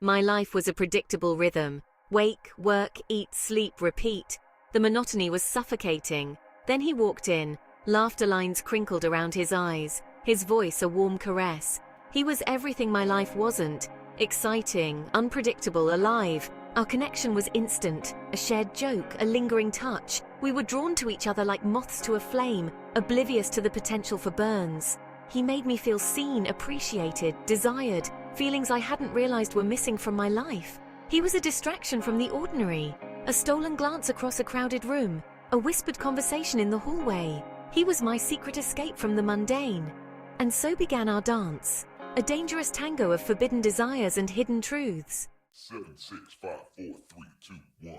My life was a predictable rhythm. Wake, work, eat, sleep, repeat. The monotony was suffocating. Then he walked in. Laughter lines crinkled around his eyes. His voice a warm caress. He was everything my life wasn't. Exciting, unpredictable, alive. Our connection was instant. A shared joke, a lingering touch. We were drawn to each other like moths to a flame, oblivious to the potential for burns. He made me feel seen, appreciated, desired, feelings I hadn't realized were missing from my life. He was a distraction from the ordinary. A stolen glance across a crowded room. A whispered conversation in the hallway. He was my secret escape from the mundane. And so began our dance. A dangerous tango of forbidden desires and hidden truths. 7, 6, 5, 4, 3, 2, 1.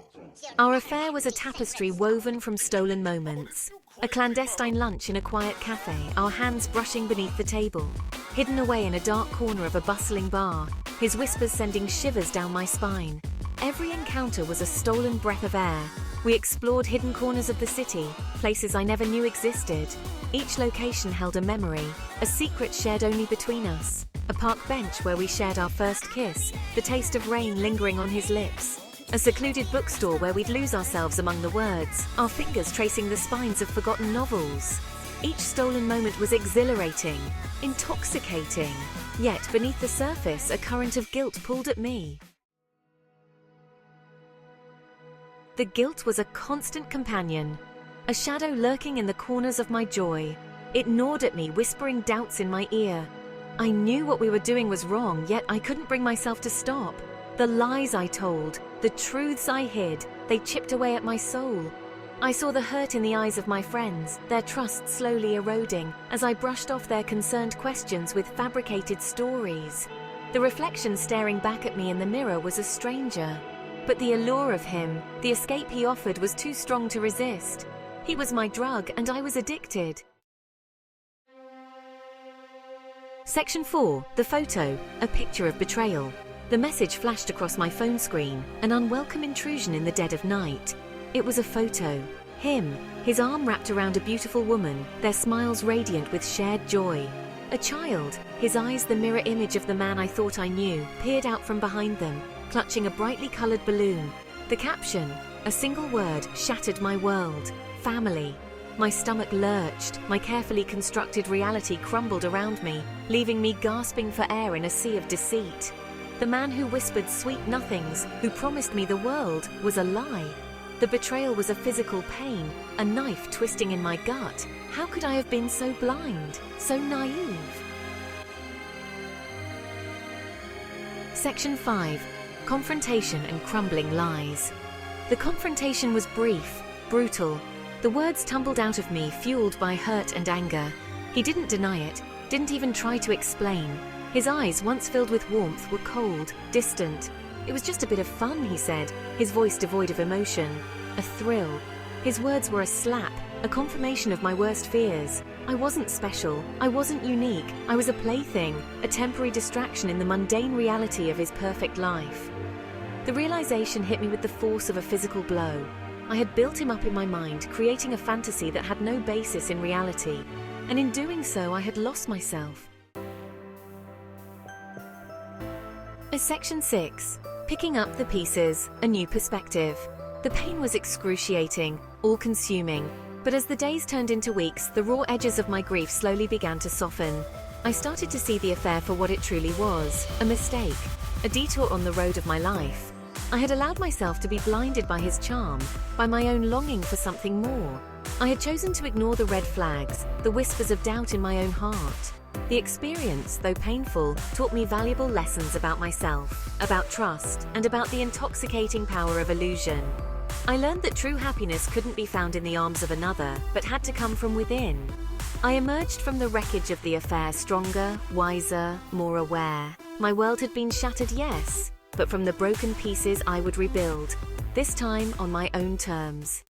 Our affair was a tapestry woven from stolen moments. A clandestine lunch in a quiet cafe, our hands brushing beneath the table. Hidden away in a dark corner of a bustling bar, his whispers sending shivers down my spine. Every encounter was a stolen breath of air. We explored hidden corners of the city, places I never knew existed. Each location held a memory, a secret shared only between us. A park bench where we shared our first kiss, the taste of rain lingering on his lips. A secluded bookstore where we'd lose ourselves among the words, our fingers tracing the spines of forgotten novels. Each stolen moment was exhilarating, intoxicating. Yet beneath the surface, a current of guilt pulled at me. The guilt was a constant companion, a shadow lurking in the corners of my joy. It gnawed at me, whispering doubts in my ear. I knew what we were doing was wrong, yet I couldn't bring myself to stop. The lies I told, the truths I hid, they chipped away at my soul. I saw the hurt in the eyes of my friends, their trust slowly eroding, as I brushed off their concerned questions with fabricated stories. The reflection staring back at me in the mirror was a stranger. But the allure of him, the escape he offered, was too strong to resist. He was my drug, and I was addicted. Section 4. The photo. A picture of betrayal. The message flashed across my phone screen, an unwelcome intrusion in the dead of night. It was a photo. Him, his arm wrapped around a beautiful woman, their smiles radiant with shared joy. A child, his eyes the mirror image of the man I thought I knew, peered out from behind them, clutching a brightly colored balloon. The caption, a single word, shattered my world. Family. My stomach lurched, my carefully constructed reality crumbled around me, leaving me gasping for air in a sea of deceit. The man who whispered sweet nothings, who promised me the world, was a lie. The betrayal was a physical pain, a knife twisting in my gut. How could I have been so blind, so naive? Section 5. Confrontation and crumbling lies. The confrontation was brief, brutal. The words tumbled out of me, fueled by hurt and anger. He didn't deny it, didn't even try to explain. His eyes, once filled with warmth, were cold, distant. It was just a bit of fun, he said, his voice devoid of emotion. A thrill. His words were a slap, a confirmation of my worst fears. I wasn't special, I wasn't unique, I was a plaything, a temporary distraction in the mundane reality of his perfect life. The realization hit me with the force of a physical blow. I had built him up in my mind, creating a fantasy that had no basis in reality. And in doing so, I had lost myself. Section 6. Picking up the pieces, a new perspective. The pain was excruciating, all-consuming. But as the days turned into weeks, the raw edges of my grief slowly began to soften. I started to see the affair for what it truly was, a mistake, a detour on the road of my life. I had allowed myself to be blinded by his charm, by my own longing for something more. I had chosen to ignore the red flags, the whispers of doubt in my own heart. The experience, though painful, taught me valuable lessons about myself, about trust, and about the intoxicating power of illusion. I learned that true happiness couldn't be found in the arms of another, but had to come from within. I emerged from the wreckage of the affair stronger, wiser, more aware. My world had been shattered, yes, but from the broken pieces I would rebuild, this time on my own terms.